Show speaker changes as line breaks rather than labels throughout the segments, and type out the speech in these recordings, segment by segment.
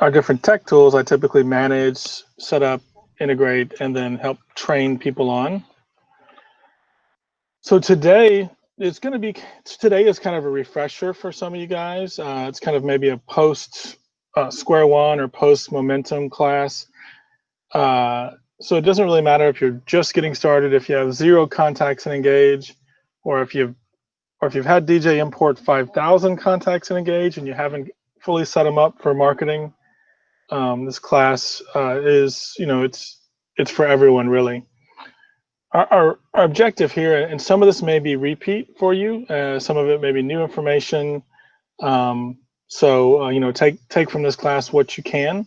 our different tech tools I typically manage, set up, integrate, and then help train people on. So today is kind of a refresher for some of you guys. It's kind of maybe a post square one or post momentum class. So it doesn't really matter if you're just getting started, if you have 0 contacts in Engage, or if you've had DJ import 5,000 contacts in Engage and you haven't fully set them up for marketing. This class is, it's for everyone really. Our objective here, and some of this may be repeat for you, some of it may be new information. Take from this class what you can.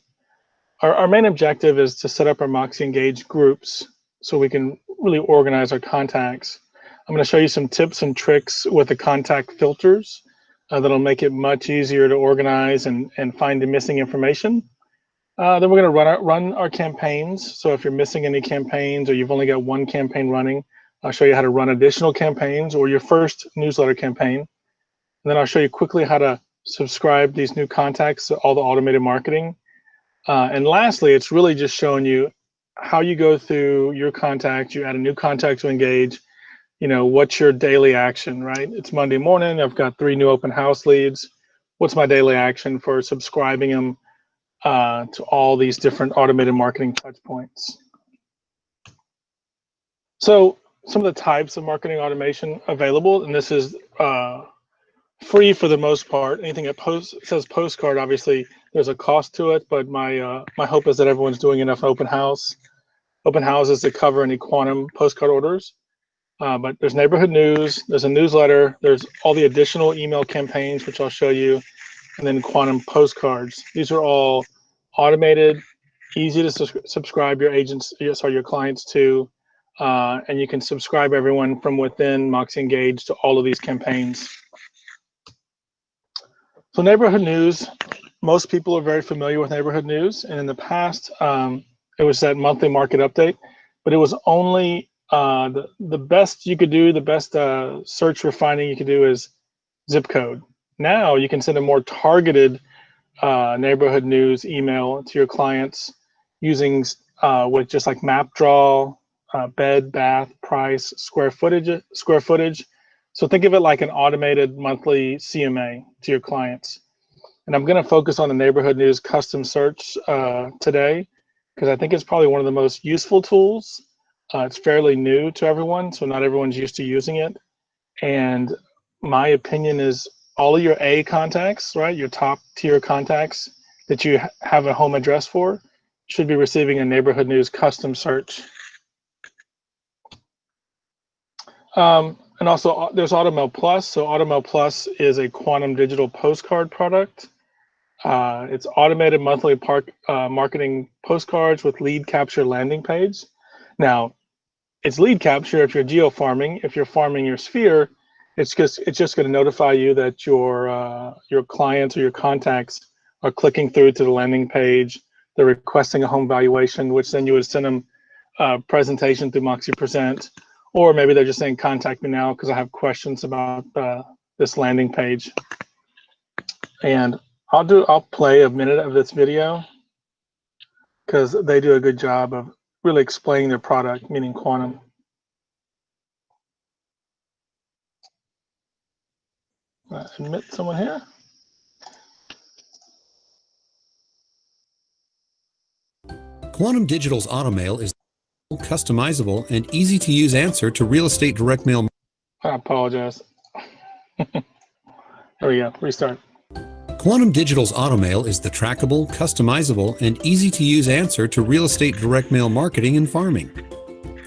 Our main objective is to set up our Moxie Engage groups so we can really organize our contacts. I'm going to show you some tips and tricks with the contact filters that'll make it much easier to organize and find the missing information. Then we're going to run our campaigns. So if you're missing any campaigns or you've only got one campaign running, I'll show you how to run additional campaigns or your first newsletter campaign. And then I'll show you quickly how to subscribe these new contacts to all the automated marketing. And lastly, it's really just showing you how you go through your contacts. You add a new contact to Engage. What's your daily action, right? It's Monday morning. I've got 3 new open house leads. What's my daily action for subscribing them to all these different automated marketing touch points? So some of the types of marketing automation available, and this is free for the most part. Anything that says postcard, obviously there's a cost to it, but my hope is that everyone's doing enough open houses to cover any quantum postcard orders. But there's neighborhood news, there's a newsletter, there's all the additional email campaigns, which I'll show you, and then quantum postcards. These are all automated, easy to subscribe your clients to, and you can subscribe everyone from within Moxie Engage to all of these campaigns. So neighborhood news, most people are very familiar with neighborhood news, and in the past, it was that monthly market update, but it was only the best you could do, the best search refining you could do is zip code. Now you can send a more targeted neighborhood news email to your clients using with just like map draw, bed, bath, price, square footage. So think of it like an automated monthly CMA to your clients. And I'm going to focus on the neighborhood news custom search today because I think it's probably one of the most useful tools. It's fairly new to everyone, so not everyone's used to using it. And my opinion is all of your A contacts, right, your top tier contacts that you have a home address for should be receiving a neighborhood news custom search. And also there's AutoMail Plus. So AutoMail Plus is a quantum digital postcard product. It's automated monthly marketing postcards with lead capture landing page. Now, it's lead capture if you're geo-farming. If you're farming your sphere, it's just going to notify you that your clients or your contacts are clicking through to the landing page. They're requesting a home valuation, which then you would send them a presentation through Moxie Present, or maybe they're just saying contact me now because I have questions about this landing page. And I'll play a minute of this video because they do a good job of really explaining their product, meaning quantum. Admit someone here.
Quantum Digital's AutoMail is a customizable and easy to use answer to real estate direct mail.
I apologize. There we go, restart.
Quantum Digital's AutoMail is the trackable, customizable, and easy to use answer to real estate direct mail marketing and farming.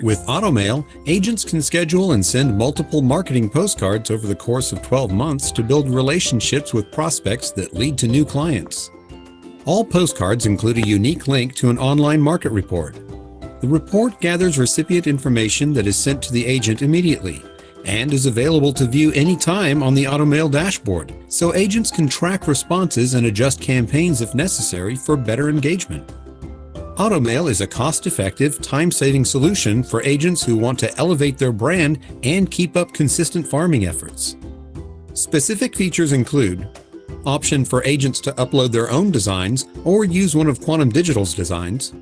With AutoMail, agents can schedule and send multiple marketing postcards over the course of 12 months to build relationships with prospects that lead to new clients. All postcards include a unique link to an online market report. The report gathers recipient information that is sent to the agent immediately and is available to view anytime on the AutoMail dashboard, so agents can track responses and adjust campaigns if necessary for better engagement. AutoMail is a cost-effective, time-saving solution for agents who want to elevate their brand and keep up consistent farming efforts. Specific features include option for agents to upload their own designs or use one of Quantum Digital's designs,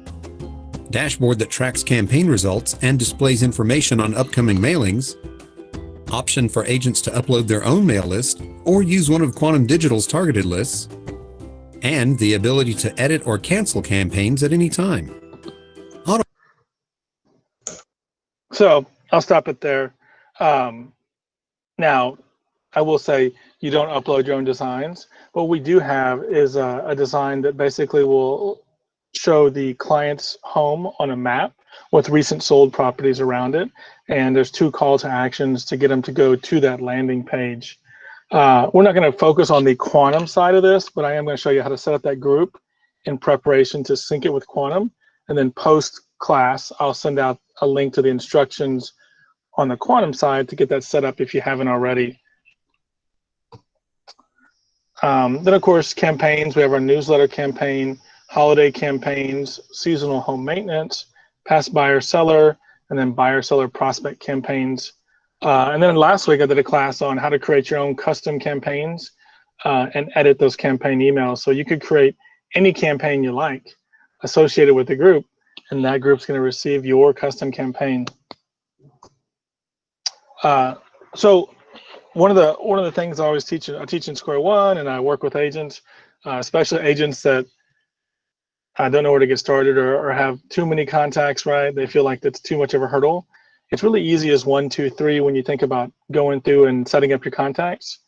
dashboard that tracks campaign results and displays information on upcoming mailings, option for agents to upload their own mail list or use one of Quantum Digital's targeted lists, and the ability to edit or cancel campaigns at any time.
So I'll stop it there. Now, I will say you don't upload your own designs. What we do have is a design that basically will show the client's home on a map with recent sold properties around it. And there's 2 call to actions to get them to go to that landing page. We're not going to focus on the Quantum side of this, but I am going to show you how to set up that group in preparation to sync it with Quantum. And then post class, I'll send out a link to the instructions on the Quantum side to get that set up if you haven't already. Then of course, campaigns, we have our newsletter campaign, holiday campaigns, seasonal home maintenance, past buyer seller, and then buyer seller prospect campaigns. And then last week I did a class on how to create your own custom campaigns and edit those campaign emails. So you could create any campaign you like associated with the group, and that group's going to receive your custom campaign. So one of the things I always teach, I teach in Square One, and I work with agents, especially agents that I don't know where to get started or have too many contacts, right? They feel like that's too much of a hurdle. It's really easy as 1, 2, 3 when you think about going through and setting up your contacts.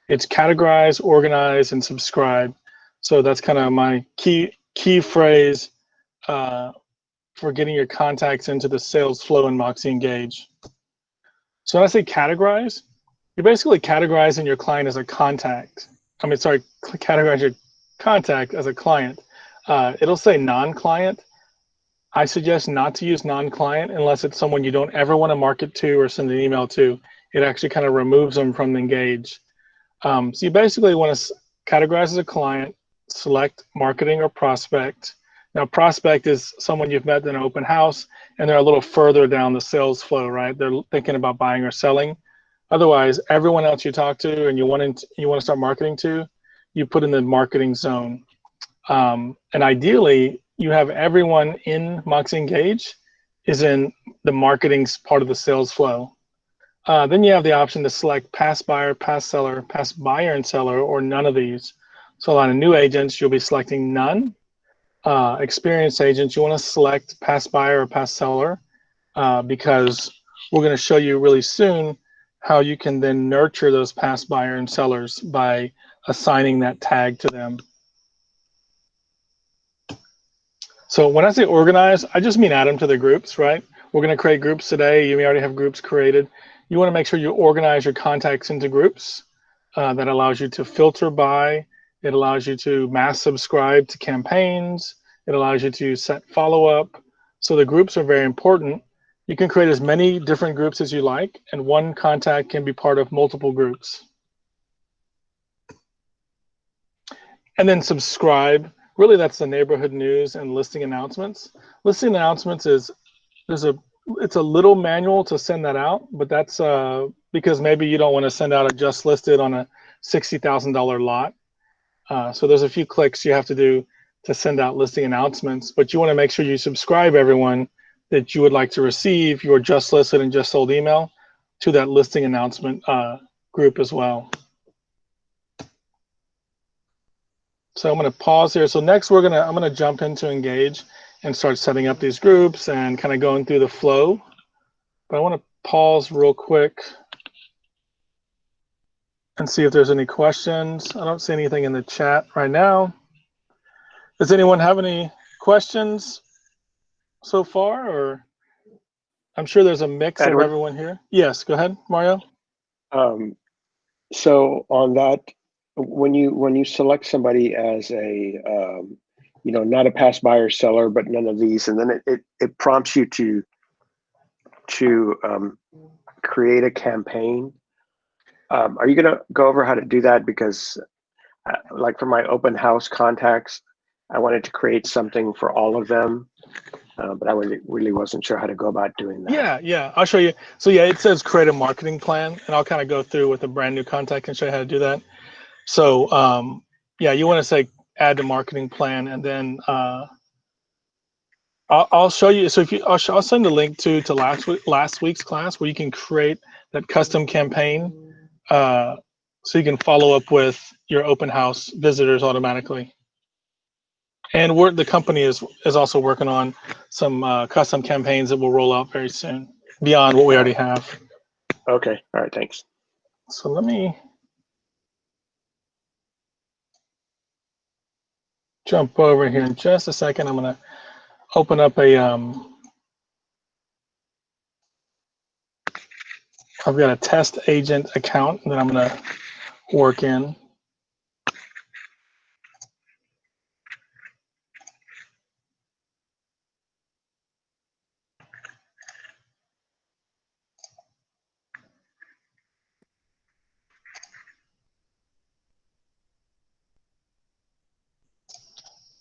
It's categorize, organize, and subscribe. So that's kind of my key phrase for getting your contacts into the sales flow in Moxie Engage. So when I say categorize, you're basically categorizing your client as a contact. I mean, sorry, categorize your contact as a client. It'll say non-client. I suggest not to use non-client unless it's someone you don't ever want to market to or send an email to. It actually kind of removes them from the Engage. So you basically want to categorize as a client, select marketing or prospect. Now, prospect is someone you've met in an open house, and they're a little further down the sales flow, right? They're thinking about buying or selling. Otherwise, everyone else you talk to and you want to start marketing to, you put in the marketing zone. And ideally, you have everyone in Moxie Engage is in the marketing part of the sales flow. Then you have the option to select past buyer, past seller, past buyer and seller, or none of these. So a lot of new agents, you'll be selecting none. Experienced agents, you want to select past buyer or past seller because we're going to show you really soon how you can then nurture those past buyer and sellers by assigning that tag to them. So when I say organize, I just mean add them to the groups, right? We're going to create groups today. You may already have groups created. You want to make sure you organize your contacts into groups. That allows you to filter by. It allows you to mass subscribe to campaigns. It allows you to set follow-up. So the groups are very important. You can create as many different groups as you like, and one contact can be part of multiple groups. And then subscribe. Really, that's the neighborhood news and listing announcements. Listing announcements is it's a little manual to send that out, but that's because maybe you don't want to send out a just listed on a $60,000 lot. So there's a few clicks you have to do to send out listing announcements, but you want to make sure you subscribe everyone that you would like to receive your just listed and just sold email to that listing announcement group as well. So I'm going to pause here. So next I'm going to jump into Engage and start setting up these groups and kind of going through the flow. But I want to pause real quick and see if there's any questions. I don't see anything in the chat right now. Does anyone have any questions so far? Or I'm sure there's a mix of everyone here. Yes, go ahead, Mario.
So on that, when you select somebody as a not a past buyer seller, but none of these, and then it prompts you to create a campaign. Are you going to go over how to do that? Because like for my open house contacts, I wanted to create something for all of them, but I really wasn't sure how to go about doing that.
Yeah, I'll show you. So yeah, it says create a marketing plan, and I'll kind of go through with a brand new contact and show you how to do that. So yeah, you want to say add to marketing plan, and then I'll show you. So if you, I'll send a link to last week's class where you can create that custom campaign, so you can follow up with your open house visitors automatically. And the company is also working on some custom campaigns that will roll out very soon beyond what we already have.
Okay. All right. Thanks.
So let me jump over here in just a second. I'm going to open up a I've got a test agent account that I'm going to work in.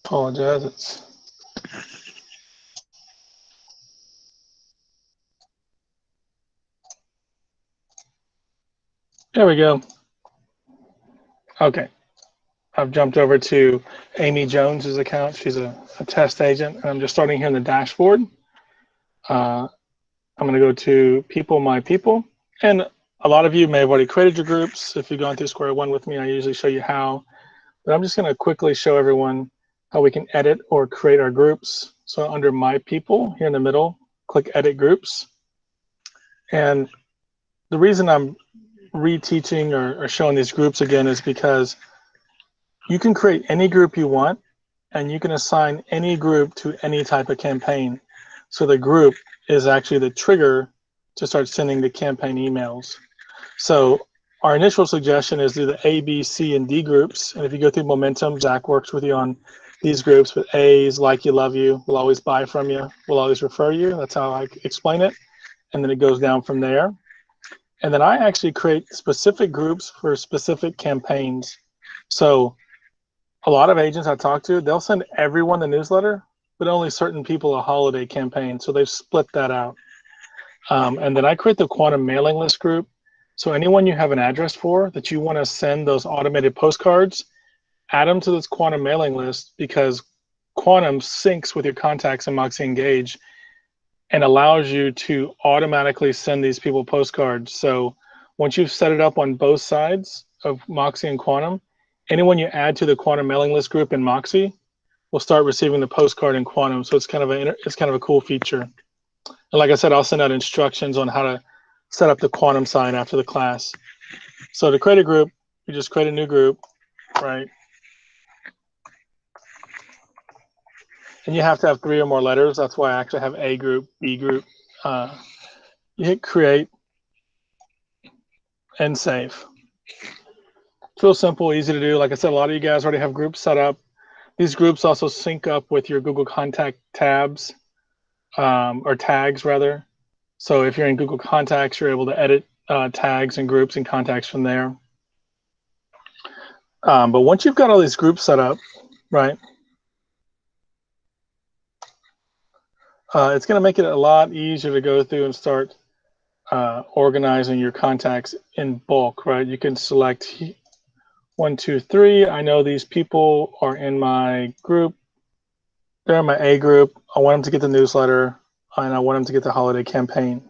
Apologize. There we go. Okay. I've jumped over to Amy Jones's account. She's a test agent, and I'm just starting here in the dashboard. I'm going to go to People, My People, and a lot of you may have already created your groups. If you've gone through square one with me, I usually show you how, but I'm just going to quickly show everyone how we can edit or create our groups. So under My People here in the middle, click Edit Groups. And the reason I'm reteaching or showing these groups again is because you can create any group you want, and you can assign any group to any type of campaign. So the group is actually the trigger to start sending the campaign emails. So our initial suggestion is do the A, B, C, and D groups. And if you go through Momentum, Zach works with you on these groups. But A's, like you, love you, will always buy from you, will always refer you. That's how I explain it. And then it goes down from there. And then I actually create specific groups for specific campaigns. So a lot of agents I talk to, they'll send everyone the newsletter, but only certain people a holiday campaign. So they've split that out. And then I create the Quantum mailing list group. So anyone you have an address for that you want to send those automated postcards, add them to this Quantum mailing list, because Quantum syncs with your contacts in Moxie Engage and allows you to automatically send these people postcards. So once you've set it up on both sides of Moxie and Quantum, anyone you add to the Quantum mailing list group in Moxie will start receiving the postcard in Quantum. So it's kind of a cool feature. And like I said, I'll send out instructions on how to set up the Quantum side after the class. So to create a group, you just create a new group, right? And you have to have 3 or more letters. That's why I actually have A group, B group. You hit create and save. It's real simple, easy to do. Like I said, a lot of you guys already have groups set up. These groups also sync up with your Google Contact tabs, or tags rather. So if you're in Google Contacts, you're able to edit tags and groups and contacts from there. But once you've got all these groups set up, right, it's going to make it a lot easier to go through and start organizing your contacts in bulk, right? You can select 1, 2, 3. I know these people are in my group. They're in my A group. I want them to get the newsletter, and I want them to get the holiday campaign.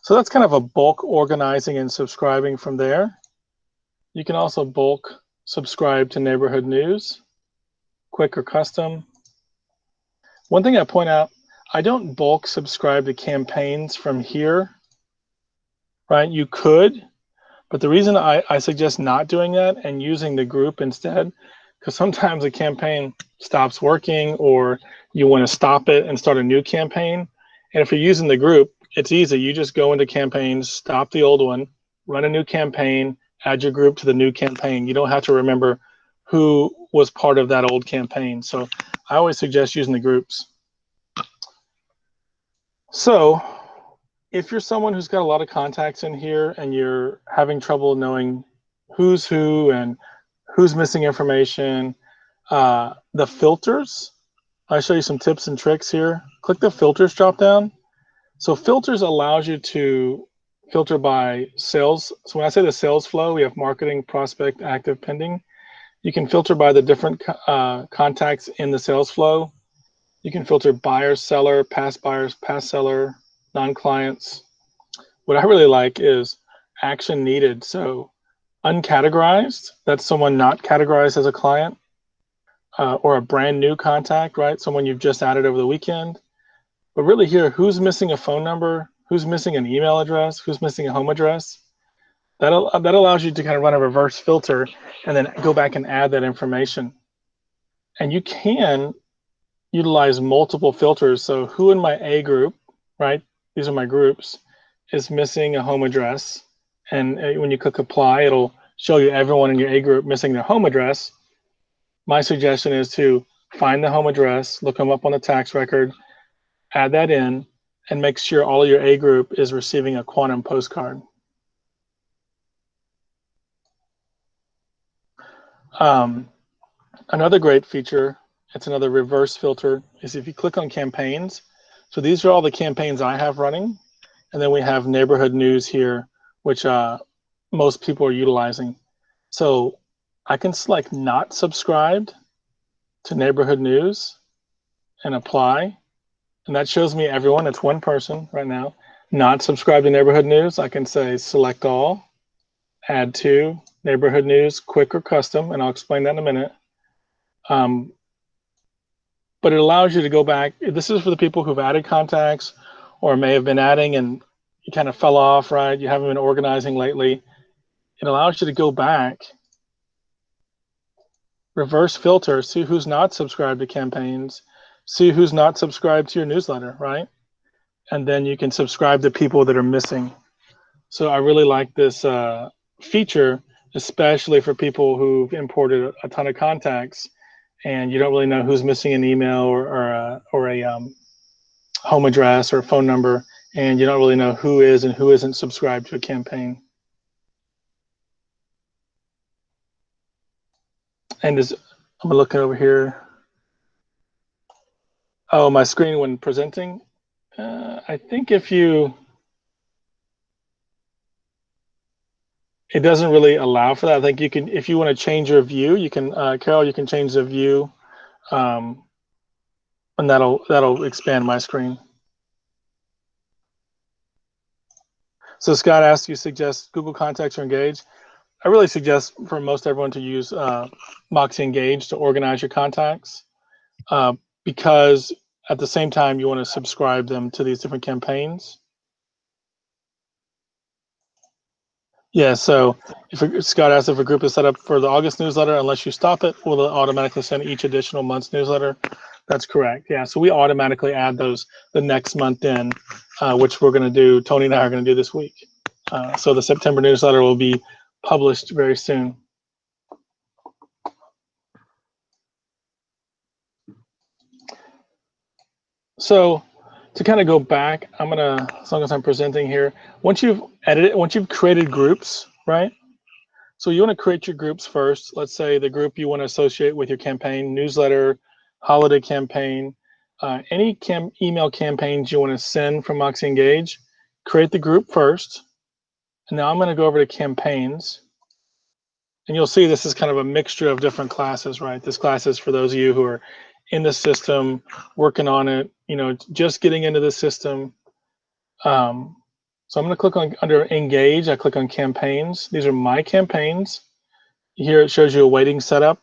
So that's kind of a bulk organizing and subscribing from there. You can also bulk subscribe to neighborhood news, quick or custom. One thing I point out, I don't bulk subscribe to campaigns from here, right? You could, but the reason I suggest not doing that and using the group instead, because sometimes a campaign stops working or you want to stop it and start a new campaign. And if you're using the group, it's easy. You just go into campaigns, stop the old one, run a new campaign, add your group to the new campaign. You don't have to remember who was part of that old campaign. So I always suggest using the groups. So if you're someone who's got a lot of contacts in here and you're having trouble knowing who's who and who's missing information, the filters, I'll show you some tips and tricks here. Click the filters drop down. So filters allows you to filter by sales. So when I say the sales flow, we have marketing, prospect, active, pending. You can filter by the different contacts in the sales flow. You can filter buyer, seller, past buyers, past seller, non-clients. What I really like is action needed. So uncategorized, that's someone not categorized as a client, or a brand new contact, right? Someone you've just added over the weekend. But really here, who's missing a phone number? Who's missing an email address? Who's missing a home address? That allows you to kind of run a reverse filter and then go back and add that information. And you can utilize multiple filters. So who in my A group, right? These are my groups, is missing a home address. And when you click apply, it'll show you everyone in your A group missing their home address. My suggestion is to find the home address, look them up on the tax record, add that in, and make sure all of your A group is receiving a quantum postcard. Another great feature, it's another reverse filter, is if you click on campaigns. So these are all the campaigns I have running. And then we have neighborhood news here, which most people are utilizing. So I can select not subscribed to neighborhood news and apply. And that shows me everyone, it's one person right now, not subscribed to neighborhood news. I can say select all, add to, neighborhood news, quick or custom, and I'll explain that in a minute. But it allows you to go back. This is for the people who've added contacts or may have been adding and you kind of fell off, right? You haven't been organizing lately. It allows you to go back, reverse filter, see who's not subscribed to campaigns, see who's not subscribed to your newsletter, right? And then you can subscribe to people that are missing. So I really like this feature, especially for people who've imported a ton of contacts and you don't really know who's missing an email or a home address or a phone number, and you don't really know who is and who isn't subscribed to a campaign. And I'm looking over here. Oh, my screen when presenting. I think it doesn't really allow for that. I think you can, if you want to change your view, you can, Carol, you can change the view, and that'll expand my screen. So Scott asked, you suggest Google Contacts or Engage? I really suggest for most everyone to use Moxie Engage to organize your contacts, because at the same time you want to subscribe them to these different campaigns. Yeah, so if Scott asked if a group is set up for the August newsletter, unless you stop it, will it automatically send each additional month's newsletter? That's correct. Yeah, so we automatically add those the next month in, which we're going to do, Tony and I are going to do this week. So the September newsletter will be published very soon. So to kind of go back, I'm gonna, as long as I'm presenting here, once you've edited, once you've created groups, right? So you want to create your groups first. Let's say the group you want to associate with your campaign, newsletter, holiday campaign, any email campaigns you want to send from Moxie Engage, create the group first. And now I'm going to go over to campaigns. And you'll see this is kind of a mixture of different classes, right? This class is for those of you who are in the system, working on it, you know, just getting into the system. So I'm going to click on under Engage. I click on Campaigns. These are my campaigns. Here it shows you a waiting setup.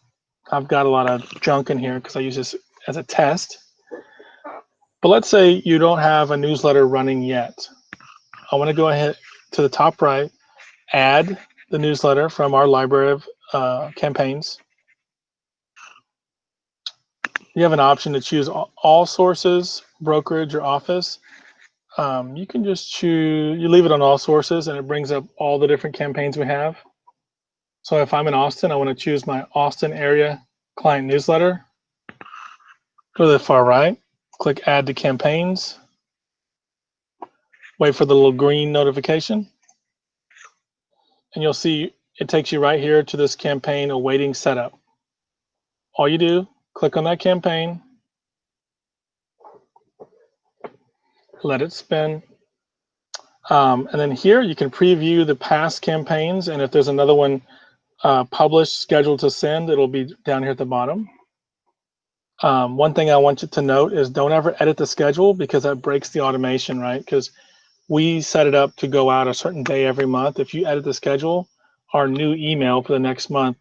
I've got a lot of junk in here because I use this as a test. But let's say you don't have a newsletter running yet. I want to go ahead to the top right, add the newsletter from our library of campaigns. You have an option to choose all sources, brokerage, or office. You can just choose, you leave it on all sources and it brings up all the different campaigns we have. So if I'm in Austin, I want to choose my Austin area client newsletter. Go to the far right, click add to campaigns. Wait for the little green notification. And you'll see it takes you right here to this campaign awaiting setup. All you do, click on that campaign, let it spin. And then here you can preview the past campaigns. And if there's another one publish, schedule to send, it'll be down here at the bottom. One thing I want you to note is don't ever edit the schedule because that breaks the automation, right? Because we set it up to go out a certain day every month. If you edit the schedule, our new email for the next month,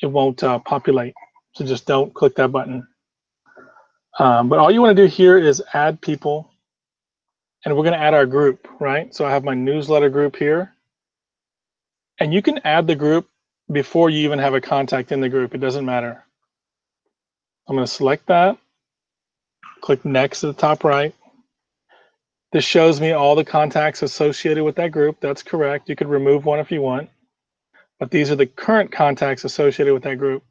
it won't populate. So just don't click that button. But all you want to do here is add people, and we're going to add our group, right? So I have my newsletter group here, and you can add the group before you even have a contact in the group. It doesn't matter. I'm going to select that, click next at the top right. This shows me all the contacts associated with that group. That's correct. You could remove one if you want, but these are the current contacts associated with that group.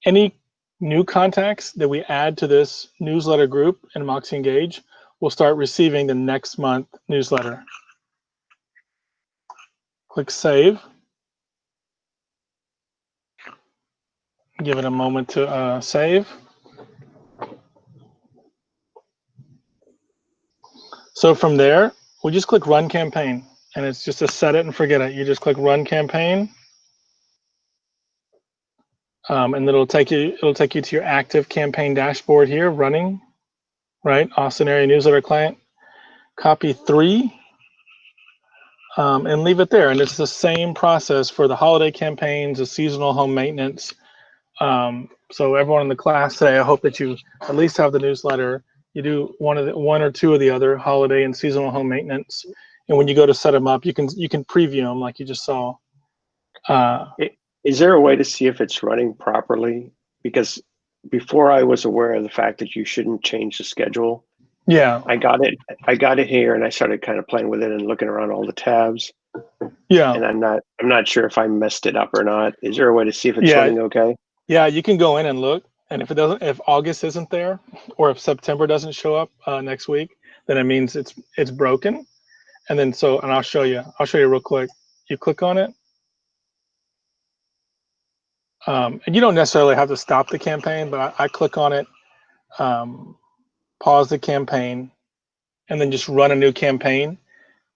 Any new contacts that we add to this newsletter group in Moxie Engage will start receiving the next month newsletter. Click Save. Give it a moment to save. So from there, we just click Run Campaign, and it's just a set it and forget it. You just click Run Campaign, and it'll take you to your active campaign dashboard here, running, right? Austin area newsletter client. Copy 3, and leave it there. And it's the same process for the holiday campaigns, the seasonal home maintenance. So everyone in the class today, I hope that you at least have the newsletter. You do one or two of the other holiday and seasonal home maintenance, and when you go to set them up, you can preview them like you just saw.
Is there a way to see if it's running properly? Because before I was aware of the fact that you shouldn't change the schedule.
Yeah,
I got it here, and I started kind of playing with it and looking around all the tabs.
Yeah,
And I'm not sure if I messed it up or not. Is there a way to see if it's running okay?
Yeah, you can go in and look, and if August isn't there, or if September doesn't show up next week, then it means it's broken. And then and I'll show you real quick. You click on it, and you don't necessarily have to stop the campaign, but I click on it, pause the campaign, and then just run a new campaign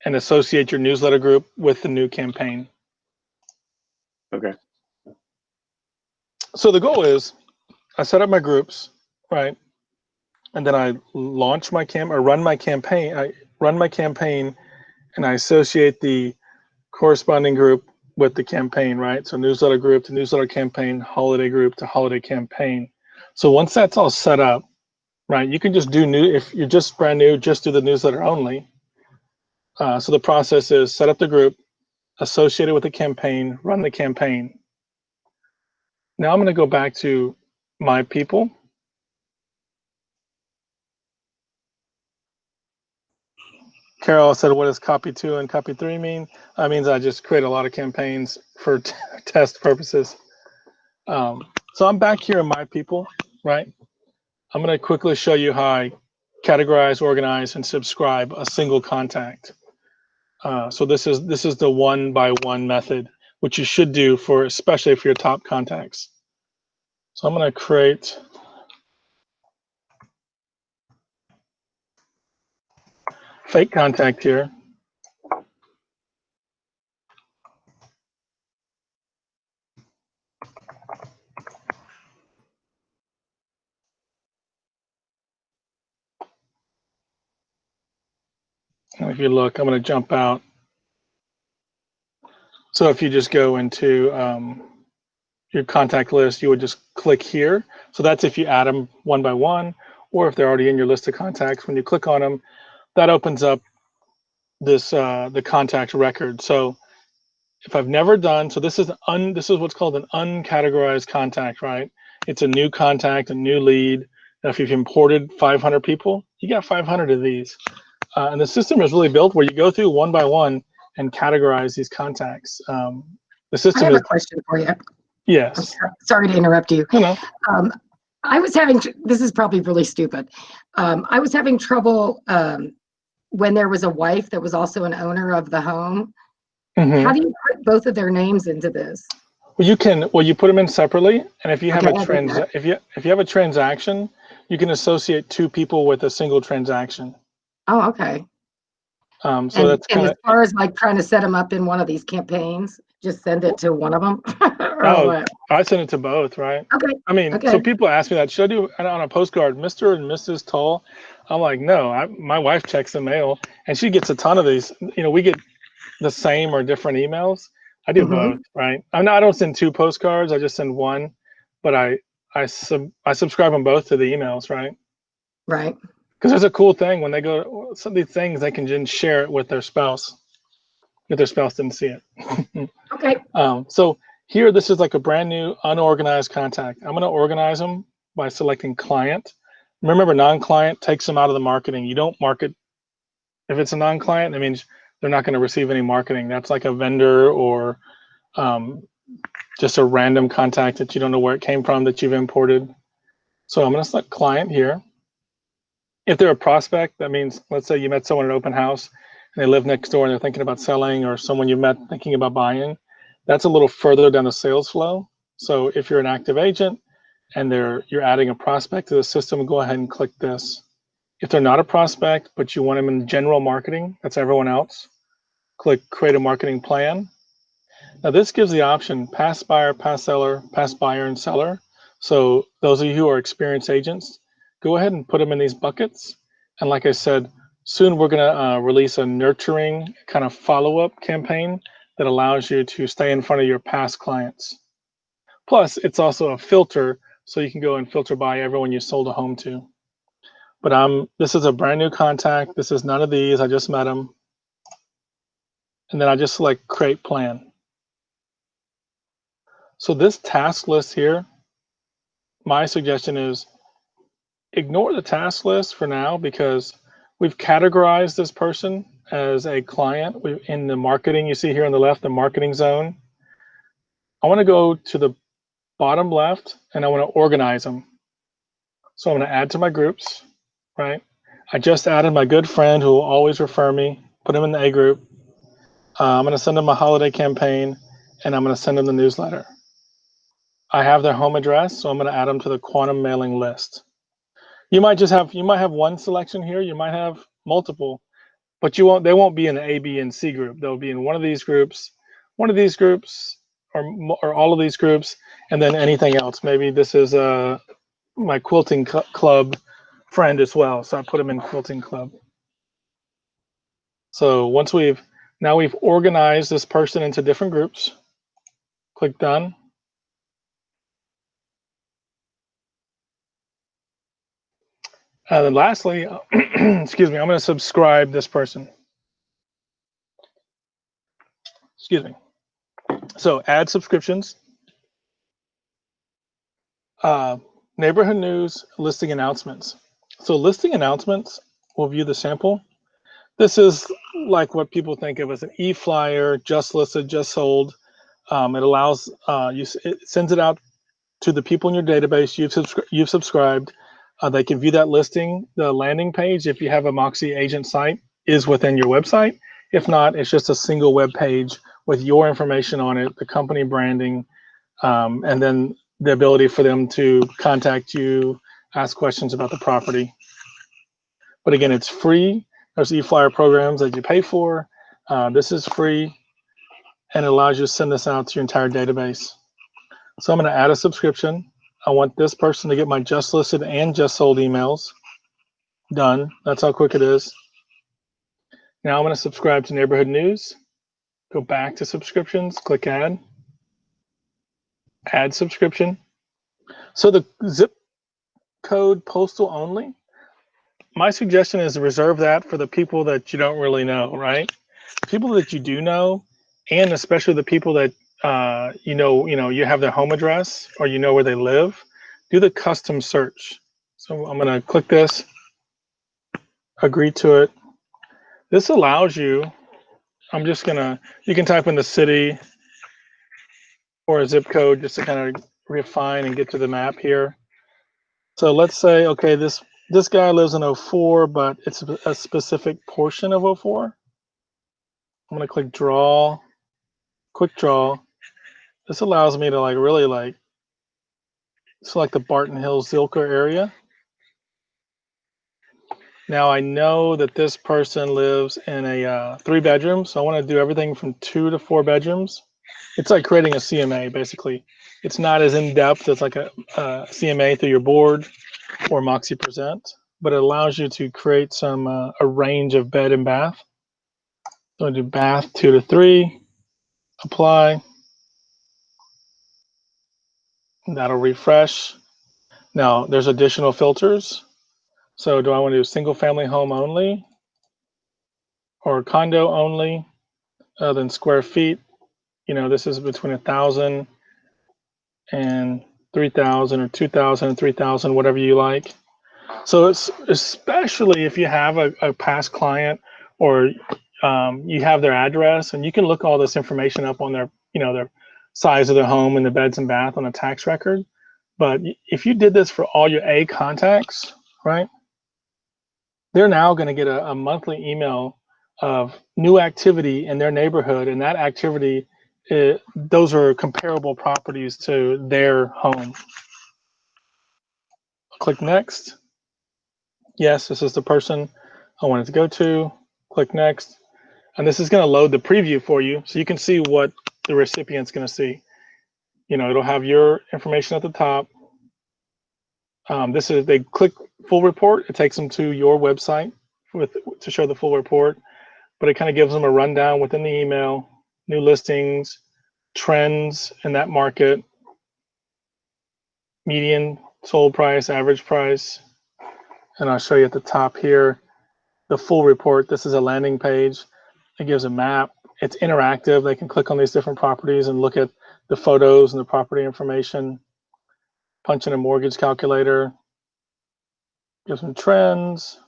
and associate your newsletter group with the new campaign.
Okay.
So the goal is I set up my groups, right? And then I launch my run my campaign. I run my campaign, and I associate the corresponding group with the campaign, right? So newsletter group to newsletter campaign, holiday group to holiday campaign. So once that's all set up, right, you can just do if you're just brand new, just do the newsletter only. So the process is set up the group, associate it with the campaign, run the campaign. Now I'm going to go back to my people. Carol said, what does copy 2 and copy 3 mean? That means I just create a lot of campaigns for test purposes. So I'm back here in my people, right? I'm going to quickly show you how I categorize, organize, and subscribe a single contact. So this is the one-by-one method, which you should do especially for your top contacts. So I'm going to create fake contact here. And if you look, I'm going to jump out. So if you just go into your contact list, you would just click here. So that's if you add them one by one, or if they're already in your list of contacts. When you click on them, that opens up this the contact record. So if I've never done, so this is what's called an uncategorized contact, right? It's a new contact, a new lead. Now, if you've imported 500 people, you got 500 of these. And the system is really built where you go through one by one and categorize these contacts. The system
I have a question for you.
Yes.
Sorry to interrupt you.
No.
I was having, this is probably really stupid. I was having trouble when there was a wife that was also an owner of the home.
Mm-hmm.
How do you put both of their names into this?
Well, you put them in separately, and if you have
Okay,
if you have a transaction, you can associate two people with a single transaction.
Oh, okay.
So that's
and
kind
as
of,
far as like trying to set them up in one of these campaigns, just send it to one of them or
oh,
what?
I send it to both, right?
Okay,
I mean, so
okay.
people ask me that, should I do on a postcard, Mr. and Mrs. Toll? I'm like, no, my wife checks the mail and she gets a ton of these. You know, we get the same or different emails. I do both,
Mm-hmm.
right? I don't send two postcards. I just send one, but I subscribe them both to the emails, right?
Right.
Because there's a cool thing when they go some of these things, they can just share it with their spouse if their spouse didn't see it.
Okay.
So here, this is like a brand new unorganized contact. I'm going to organize them by selecting client. Remember, non-client takes them out of the marketing. You don't market if it's a non-client. That means they're not going to receive any marketing. That's like a vendor or um, just a random contact that you don't know where it came from that you've imported. So I'm going to select client here. If they're a prospect, that means, let's say you met someone at an open house and they live next door and they're thinking about selling, or someone you met thinking about buying, that's a little further down the sales flow. So if you're an active agent and you're adding a prospect to the system, go ahead and click this. If they're not a prospect, but you want them in general marketing, that's everyone else, click create a marketing plan. Now this gives the option past buyer, past seller, past buyer, and seller. So those of you who are experienced agents, go ahead and put them in these buckets. And like I said, soon we're going to release a nurturing kind of follow-up campaign that allows you to stay in front of your past clients. Plus, it's also a filter, so you can go and filter by everyone you sold a home to. But this is a brand new contact. This is none of these. I just met them. And then I just select create plan. So this task list here, my suggestion is ignore the task list for now because we've categorized this person as a client. In the marketing, you see here on the left, the marketing zone. I want to go to the bottom left and I want to organize them. So I'm going to add to my groups, right? I just added my good friend who will always refer me, put him in the A group. I'm going to send them a holiday campaign and I'm going to send them the newsletter. I have their home address, so I'm going to add them to the quantum mailing list. You might have one selection here, you might have multiple, but they won't be in the A, B, and C group. They'll be in one of these groups, or all of these groups, and then anything else. Maybe this is my quilting club friend as well, so I put them in quilting club. So now we've organized this person into different groups. Click done. And then lastly, excuse me, I'm going to subscribe this person. Excuse me. So add subscriptions, neighborhood news, listing announcements. So listing announcements, we'll view the sample. This is like what people think of as an e-flyer, just listed, just sold. It allows it sends it out to the people in your database you've subscribed. They can view that listing. The landing page, if you have a Moxie agent site, is within your website. If not, it's just a single web page with your information on it, the company branding, and then the ability for them to contact you, ask questions about the property. But again, it's free. There's e-flyer programs that you pay for. This is free, and it allows you to send this out to your entire database. So I'm going to add a subscription. I want this person to get my just listed and just sold emails. Done. That's how quick it is. Now I'm going to subscribe to neighborhood news. Go back to subscriptions, click add subscription. So the zip code postal only, my suggestion is to reserve that for the people that you don't really know, right? People that you do know, and especially the people that you have their home address or you know where they live, do the custom search. So I'm going to click this, agree to it. This allows you, you can type in the city or a zip code just to kind of refine and get to the map here. So let's say, okay, this guy lives in 04, but it's a specific portion of 04. I'm going to click draw, quick draw. This allows me to really select the Barton Hills Zilker area. Now I know that this person lives in a 3-bedroom, so I want to do everything from 2 to 4 bedrooms. It's like creating a CMA, basically. It's not as in-depth as like a CMA through your board or Moxie Present, but it allows you to create some a range of bed and bath. So I do bath 2 to 3, apply. That'll refresh. Now there's additional filters. So do I want to do single family home only or condo only? Then square feet. You know, this is between 1,000 and 3,000 or 2,000 and 3,000, whatever you like. So it's especially if you have a past client or you have their address, and you can look all this information up on their, you know, their size of their home and the beds and bath on a tax record. But if you did this for all your A contacts, right, they're now going to get a monthly email of new activity in their neighborhood, and that activity, those are comparable properties to their home. Click next. Yes, this is the person I wanted to go to. Click next. And this is going to load the preview for you so you can see what the recipient's going to see. You know, it'll have your information at the top. They click full report. It takes them to your website to show the full report, but it kind of gives them a rundown within the email, new listings, trends in that market, median sold price, average price. And I'll show you at the top here, the full report. This is a landing page. It gives a map. It's interactive. They can click on these different properties and look at the photos and the property information. Punch in a mortgage calculator. Give some trends.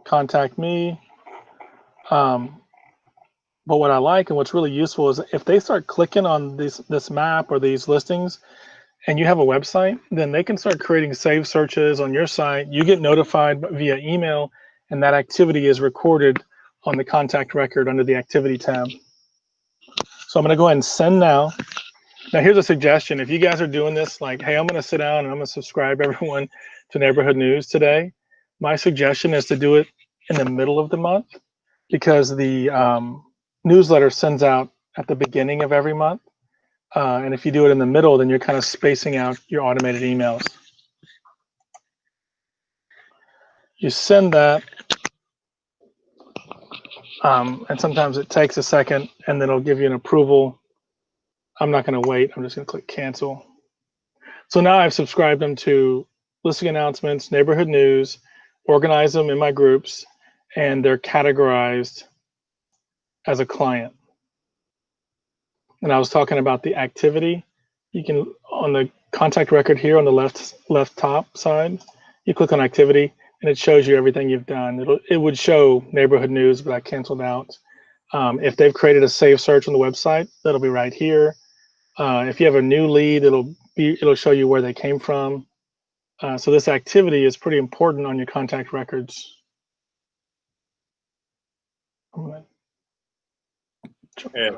Contact me. But what I like and what's really useful is if they start clicking on this map or these listings and you have a website, then they can start creating saved searches on your site. You get notified via email, and that activity is recorded on the contact record under the activity tab. So I'm going to go ahead and send now. Now here's a suggestion. If you guys are doing this, like, hey, I'm going to sit down and I'm going to subscribe everyone to Neighborhood News today, my suggestion is to do it in the middle of the month, because the newsletter sends out at the beginning of every month. And if you do it in the middle, then you're kind of spacing out your automated emails. You send that, and sometimes it takes a second, and then it'll give you an approval. I'm not going to wait. I'm just going to click cancel. So now I've subscribed them to listing announcements, neighborhood news, organize them in my groups, and they're categorized as a client. And I was talking about the activity. You can, on the contact record here on the left top side, you click on activity and it shows you everything you've done. It would show neighborhood news, but I canceled out. If they've created a saved search on the website, that'll be right here. If you have a new lead, it'll show you where they came from. So this activity is pretty important on your contact records.
Ed,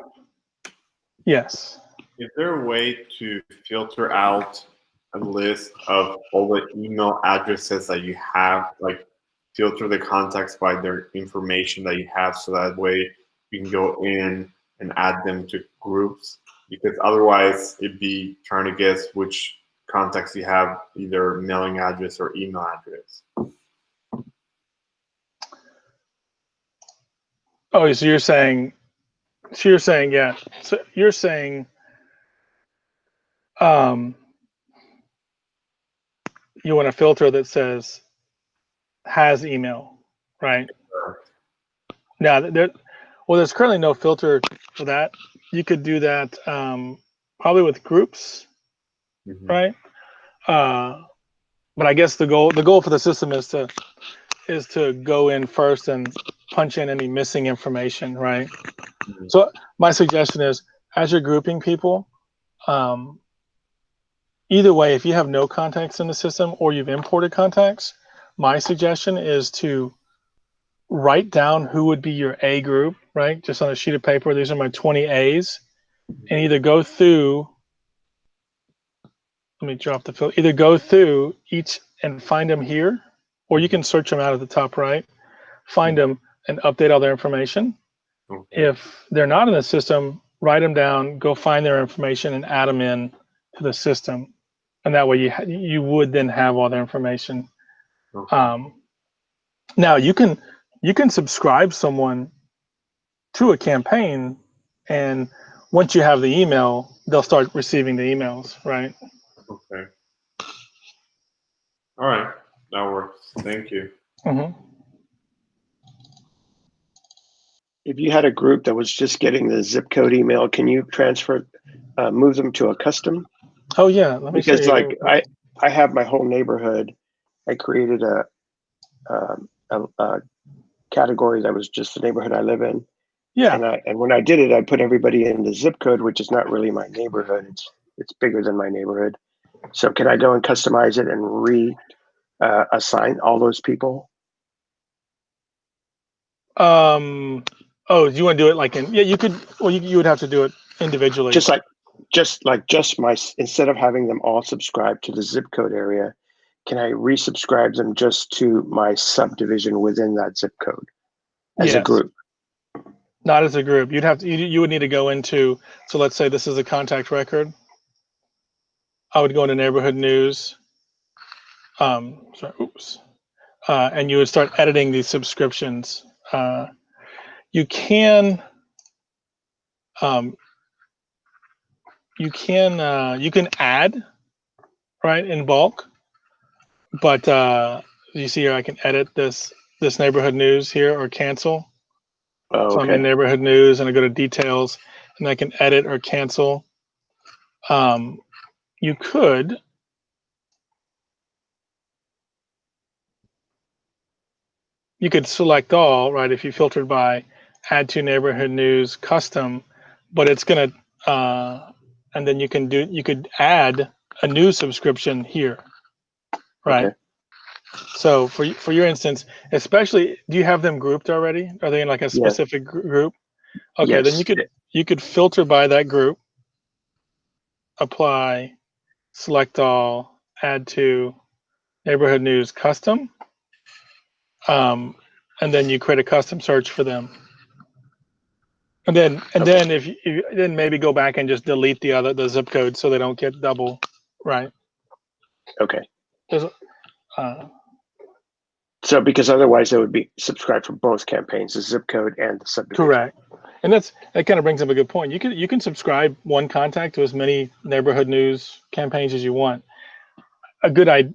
yes.
is there a way to filter out a list of all the email addresses that you have, like filter the contacts by their information that you have, so that way you can go in and add them to groups? Because otherwise it'd be trying to guess which contacts you have, either mailing address or email address.
Oh, so you're saying, yeah. So you're saying you want a filter that says has email, right? Now, there's currently no filter for that. You could do that probably with groups, right? But I guess the goal for the system is to go in first and punch in any missing information, right? So my suggestion is, as you're grouping people, either way, if you have no contacts in the system or you've imported contacts, my suggestion is to write down who would be your A group, right? Just on a sheet of paper. These are my 20 A's, and either go through, let me drop the filter, either go through each and find them here, or you can search them out at the top right, find them and update all their information.
Okay.
If they're not in the system, write them down, go find their information and add them in to the system. And that way you would then have all their information.
Okay.
Now you can subscribe someone to a campaign, and once you have the email, they'll start receiving the emails, right?
Okay. All right. That works. Thank you.
Mm-hmm.
If you had a group that was just getting the zip code email, can you move them to a custom?
Oh yeah, let me show
Because
you.
like I have my whole neighborhood. I created a category that was just the neighborhood I live in.
Yeah.
And when I did it, I put everybody in the zip code, which is not really my neighborhood. It's bigger than my neighborhood. So can I go and customize it and assign all those people?
Oh, you want to do it like you could, well, you would have to do it individually.
Instead of having them all subscribe to the zip code area, can I resubscribe them just to my subdivision within that zip code as a group?
Not as a group. You would need to go into, so let's say this is a contact record. I would go into neighborhood news. And you would start editing these subscriptions. You can add, right, in bulk, but you see here I can edit this neighborhood news here or cancel.
Oh,
so I'm in neighborhood news and I go to details and I can edit or cancel. You could select all, right, if you filtered by add to neighborhood news custom, but it's gonna and then you could add a new subscription here, right?
Okay.
So for your instance, especially, do you have them grouped already? Are they in like a specific group? Okay,
yes.
then you could filter by that group, apply, select all, add to neighborhood news custom, and then you create a custom search for them. And then if you then maybe go back and just delete the zip code so they don't get double, right?
Okay.
There's,
So because otherwise they would be subscribed for both campaigns, the zip code and the subdivision.
correct. And that kind of brings up a good point. You can subscribe one contact to as many neighborhood news campaigns as you want. A good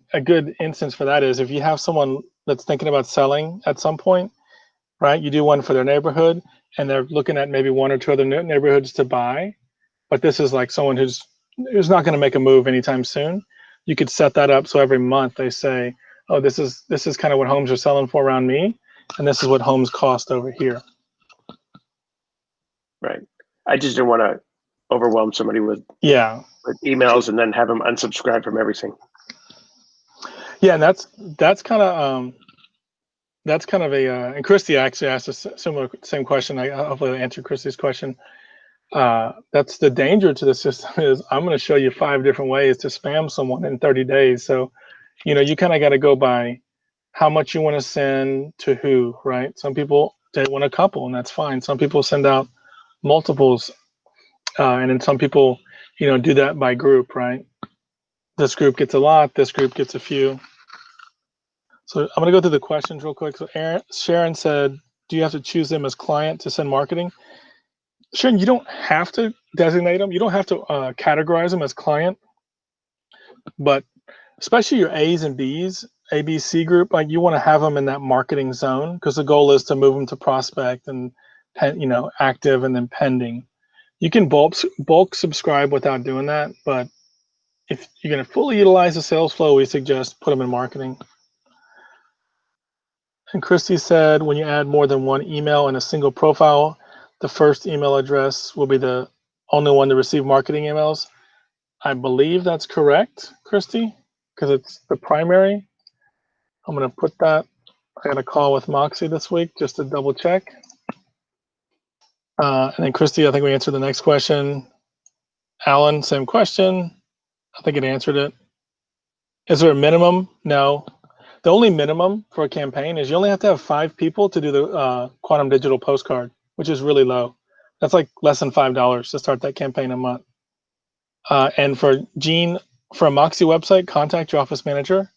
instance for that is if you have someone that's thinking about selling at some point, right? You do one for their neighborhood and they're looking at maybe one or two other neighborhoods to buy, but this is like someone who's not going to make a move anytime soon. You could set that up so every month they say, oh, this is kind of what homes are selling for around me, and this is what homes cost over here.
Right. I just didn't want to overwhelm somebody with emails and then have them unsubscribe from everything.
Yeah, and that's kind of and Christy actually asked a same question. Hopefully I answered Christy's question. That's the danger to the system is I'm going to show you 5 different ways to spam someone in 30 days. So, you kind of got to go by how much you want to send to who, right? Some people, they want a couple and that's fine. Some people send out multiples. And then some people, do that by group, right? This group gets a lot, this group gets a few. So I'm going to go through the questions real quick. So Sharon said, do you have to choose them as client to send marketing? Sharon, you don't have to designate them. You don't have to categorize them as client. But especially your A's and B's, A, B, C group, like you want to have them in that marketing zone because the goal is to move them to prospect and, active and then pending. You can bulk subscribe without doing that. But if you're going to fully utilize the sales flow, we suggest put them in marketing. And Christy said, when you add more than one email in a single profile, the first email address will be the only one to receive marketing emails. I believe that's correct, Christy, because it's the primary. I'm going to put that. I got a call with Moxie this week just to double check. And then Christy, I think we answered the next question. Alan, same question. I think it answered it. Is there a minimum? No. The only minimum for a campaign is you only have to have 5 people to do the quantum digital postcard, which is really low. That's like less than $5 to start that campaign a month. And for a Moxie website, contact your office manager.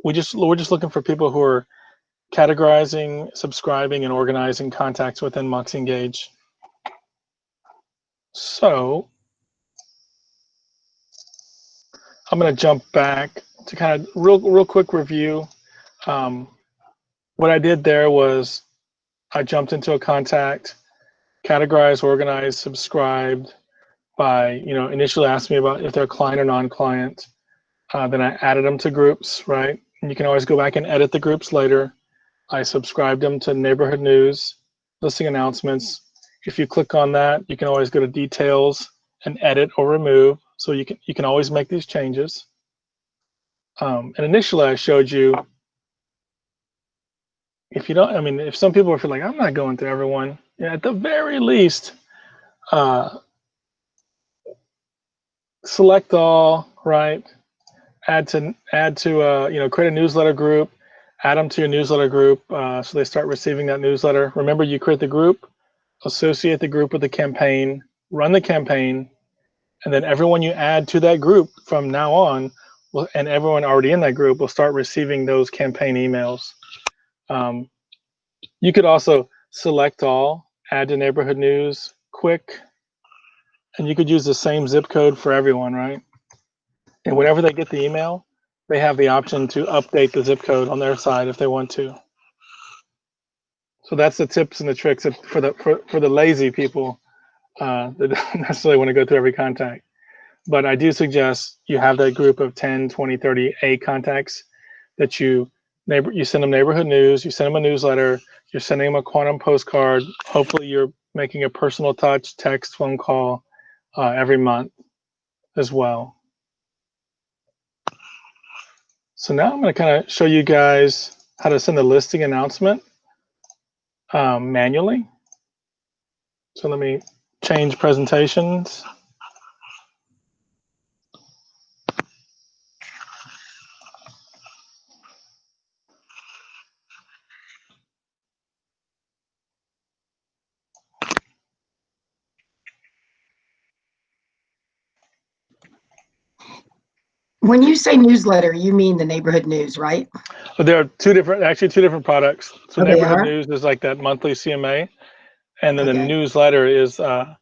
We're just looking for people who are categorizing, subscribing, and organizing contacts within Moxie Engage. So I'm going to jump back to kind of real quick review. What I did there was I jumped into a contact, categorized, organized, subscribed by, initially asked me about if they're a client or non-client. Then I added them to groups, right? And you can always go back and edit the groups later. I subscribed them to neighborhood news, listing announcements. If you click on that, you can always go to details and edit or remove. So you can always make these changes. And initially I showed you, if some people feel like I'm not going through everyone, at the very least, select all, right? Add to create a newsletter group, add them to your newsletter group so they start receiving that newsletter. Remember, you create the group, associate the group with the campaign, run the campaign, and then everyone you add to that group from now on, and everyone already in that group will start receiving those campaign emails. You could also select all, add to neighborhood news, quick, and you could use the same zip code for everyone, right? And whenever they get the email, they have the option to update the zip code on their side if they want to. So that's the tips and the tricks for the lazy people that don't necessarily want to go through every contact. But I do suggest you have that group of 10, 20, 30 A contacts that you send them neighborhood news, you send them a newsletter, you're sending them a quantum postcard. Hopefully you're making a personal touch, text, phone call every month as well. So now I'm going to kind of show you guys how to send a listing announcement manually. So let me change presentations.
When you say newsletter, you mean the neighborhood news, right?
But there are two different products. So
Oh, they
neighborhood
are?
news is like that monthly CMA, and then the
Okay.
newsletter is the.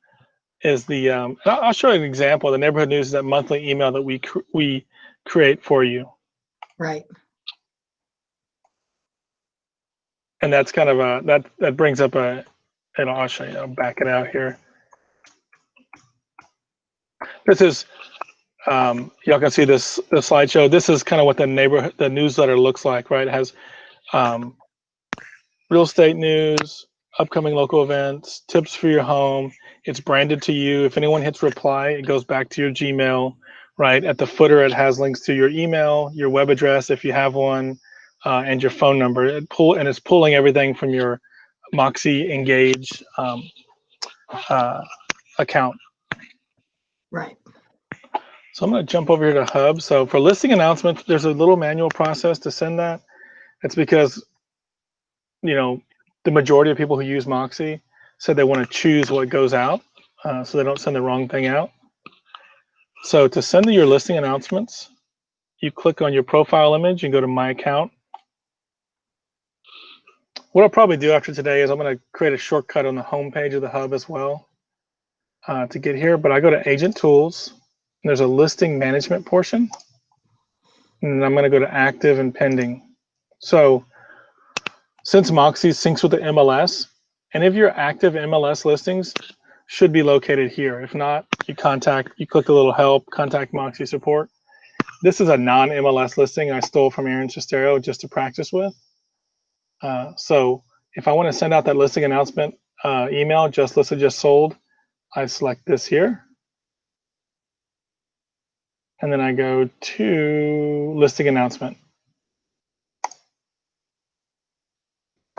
I'll show you an example. The neighborhood news is that monthly email that we create for you,
Right.
and that's kind of that brings up and I'll show you. I'll back it out here. This is y'all can see the slideshow. This is kind of what the newsletter looks like, right? It has real estate news, upcoming local events, tips for your home. It's branded to you. If anyone hits reply, it goes back to your Gmail, right? At the footer, it has links to your email, your web address if you have one, and your phone number. It's pulling everything from your Moxie Engage account.
Right.
So I'm going to jump over here to Hub. So for listing announcements, there's a little manual process to send that. It's because, the majority of people who use Moxie said they want to choose what goes out so they don't send the wrong thing out. So to send your listing announcements, you click on your profile image and go to My Account. What I'll probably do after today is I'm going to create a shortcut on the home page of the Hub as well to get here. But I go to Agent Tools, and there's a listing management portion. And I'm going to go to Active and Pending. So since Moxie syncs with the MLS, any of your active MLS listings should be located here. If not, you click the little help, contact Moxie support. This is a non-MLS listing I stole from Aaron Chestero just to practice with. So if I want to send out that listing announcement email, just listed, just sold, I select this here. And then I go to listing announcement.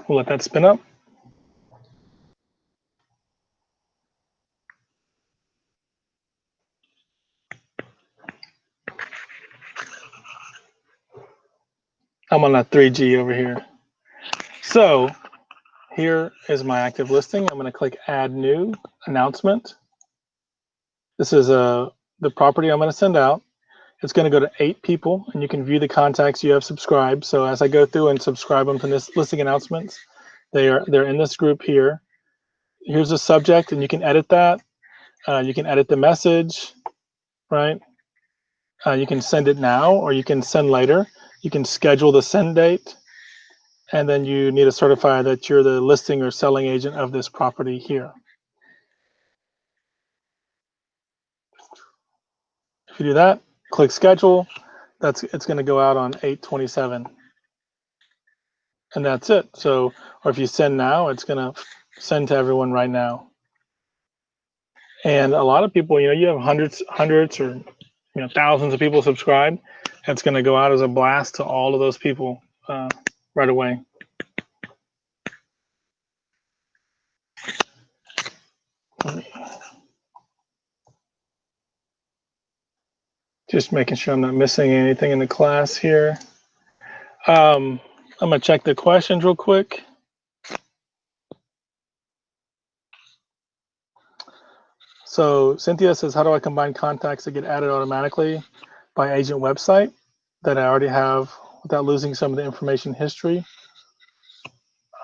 We'll let that spin up. I'm on a 3G over here. So here is my active listing. I'm going to click Add New Announcement. This is the property I'm going to send out. It's going to go to 8 people, and you can view the contacts you have subscribed. So as I go through and subscribe them to this listing announcements, they're in this group here. Here's the subject, and you can edit that. You can edit the message, right? You can send it now, or you can send later. You can schedule the send date, and then you need to certify that you're the listing or selling agent of this property here. If you do that, click schedule. It's going to go out on 8/27, and that's it. So, or if you send now, it's going to send to everyone right now. And a lot of people, you have hundreds or thousands of people subscribed. It's going to go out as a blast to all of those people right away. Just making sure I'm not missing anything in the class here. I'm going to check the questions real quick. So Cynthia says, how do I combine contacts that get added automatically by agent website that I already have without losing some of the information history?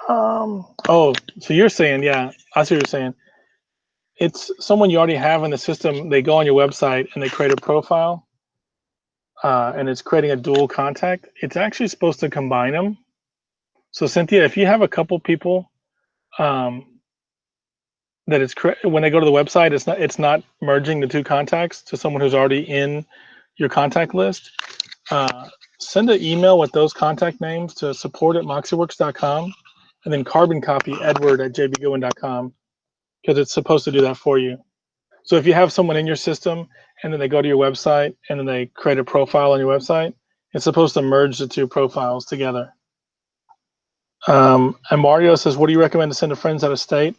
Oh, so you're saying, yeah, I see what you're saying. It's someone you already have in the system. They go on your website and they create a profile, and it's creating a dual contact. It's actually supposed to combine them. So Cynthia, if you have a couple people that it's when they go to the website, it's not merging the two contacts to someone who's already in your contact list. Send an email with those contact names to support@moxieworks.com, and then carbon copy edward@jbgoodwin.com, because it's supposed to do that for you. So if you have someone in your system and then they go to your website and then they create a profile on your website, it's supposed to merge the two profiles together. And Mario says, what do you recommend to send to friends out of state?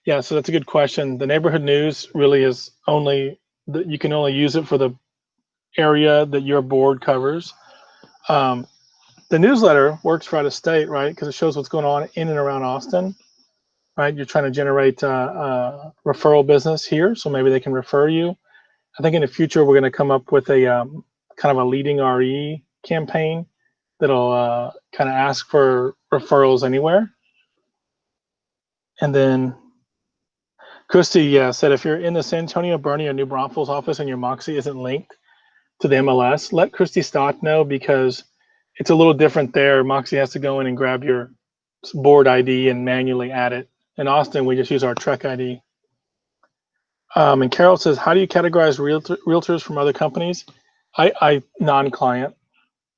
Yeah, so that's a good question. The neighborhood news really is you can only use it for the area that your board covers. The newsletter works for out of state, right? Because it shows what's going on in and around Austin, right? You're trying to generate referral business here, so maybe they can refer you. I think in the future we're going to come up with a kind of a leading RE campaign that'll kind of ask for referrals anywhere. And then Christy said, if you're in the San Antonio, Bernie, or New Braunfels office and your Moxie isn't linked to the MLS, let Christy Stock know, because it's a little different there. Moxie has to go in and grab your board ID and manually add it. In Austin, we just use our Trek ID. And Carol says, how do you categorize realtors from other companies? I non-client.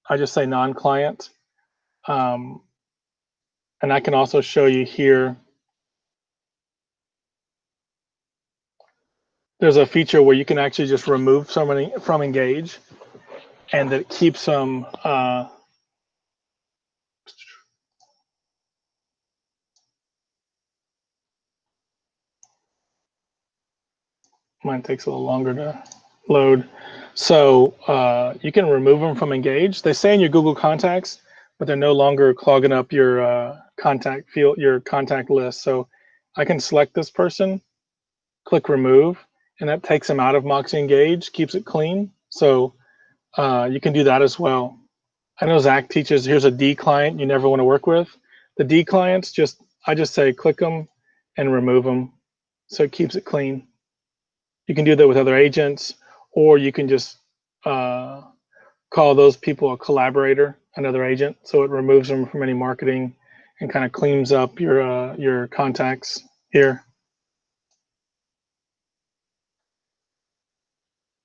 I just say non-client. And I can also show you here. There's a feature where you can actually just remove somebody from Engage, and that keeps them mine takes a little longer to load. So you can remove them from Engage. They stay in your Google Contacts, but they're no longer clogging up your contact field, your contact list. So I can select this person, click remove, and that takes them out of Moxie Engage, keeps it clean. So you can do that as well. I know Zach teaches, here's a D client you never want to work with. The D clients, I just say click them and remove them, so it keeps it clean. You can do that with other agents, or you can just call those people a collaborator, another agent, so it removes them from any marketing and kind of cleans up your contacts here.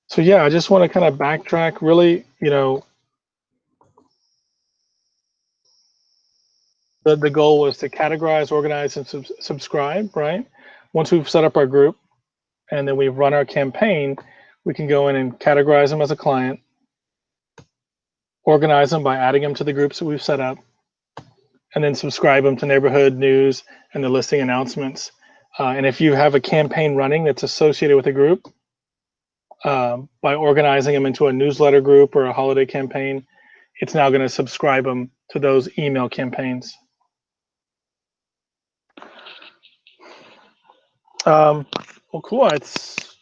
So yeah, I just want to kind of backtrack. Really, the goal was to categorize, organize, and subscribe, right? Once we've set up our group and then we've run our campaign, we can go in and categorize them as a client, organize them by adding them to the groups that we've set up, and then subscribe them to neighborhood news and the listing announcements. And if you have a campaign running that's associated with a group, by organizing them into a newsletter group or a holiday campaign, it's now going to subscribe them to those email campaigns. Well, cool. It's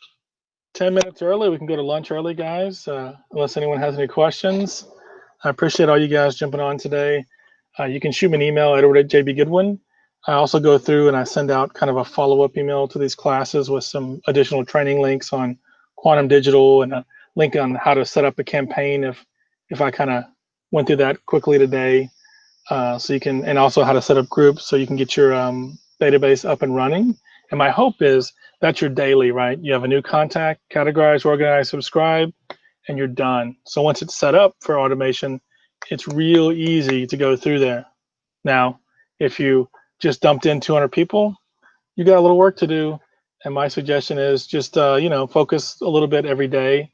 10 minutes early. We can go to lunch early, guys, unless anyone has any questions. I appreciate all you guys jumping on today. You can shoot me an email, Edward@JBGoodwin. I also go through and I send out kind of a follow-up email to these classes with some additional training links on quantum digital and a link on how to set up a campaign if I kind of went through that quickly today. So you can, and also how to set up groups so you can get your database up and running. And my hope is that's your daily, right? You have a new contact, categorize, organize, subscribe, and you're done. So once it's set up for automation, it's real easy to go through there. Now, if you just dumped in 200 people, you got a little work to do. And my suggestion is just, focus a little bit every day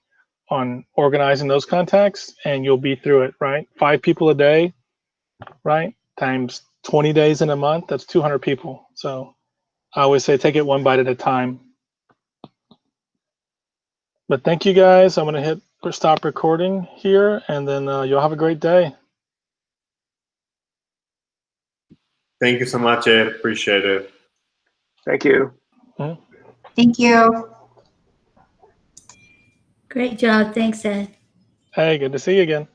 on organizing those contacts and you'll be through it, right? 5 people a day, right? Times 20 days in a month, that's 200 people. So I always say take it one bite at a time. But thank you guys. I'm going to hit stop recording here and then you'll have a great day.
Thank you so much, Ed. Appreciate it.
Thank you.
Mm-hmm.
Thank you. Great job. Thanks, Ed.
Hey, good to see you again.